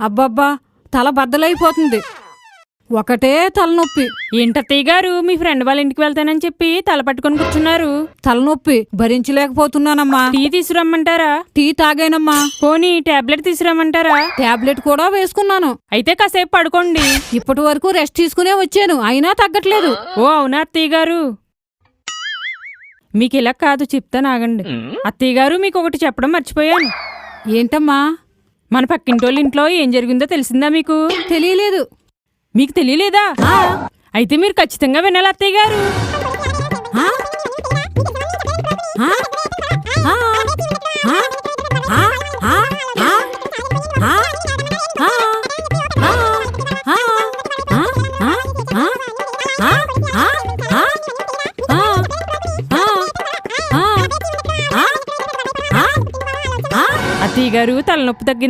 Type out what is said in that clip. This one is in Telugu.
అబ్బబ్బా తల బద్దలైపోతుంది. ఒకటే తలనొప్పి. ఏంటత్తయ్య గారు మీ ఫ్రెండ్ వాళ్ళ ఇంటికి వెళ్తానని చెప్పి తల పట్టుకొని కూర్చున్నారు? తలనొప్పి భరించలేకపోతున్నానమ్మా. టీ తీసుకురమ్మంటారా? టీ తాగానమ్మా. పోనీ టాబ్లెట్ తీసుకురమ్మంటారా? టాబ్లెట్ కూడా వేసుకున్నాను. అయితే కాసేపు పడుకోండి. ఇప్పటి వరకు రెస్ట్ తీసుకునే వచ్చాను, అయినా తగ్గట్లేదు. ఓ అవునా అత్తయ్య గారు? మీకు ఇలా కాదు, చెప్తాను ఆగండి. అత్తయ్య గారు మీకు ఒకటి చెప్పడం మర్చిపోయాను. ఏంటమ్మా? మన పక్కింటోళ్ళ ఇంట్లో ఏం జరిగిందో తెలిసిందా మీకు? తెలియలేదు. మీకు తెలియలేదా? అయితే మీరు ఖచ్చితంగా వినాలి అత్తయ్య గారు. అత్తయ్య గారు తలనొప్పి తగ్గింది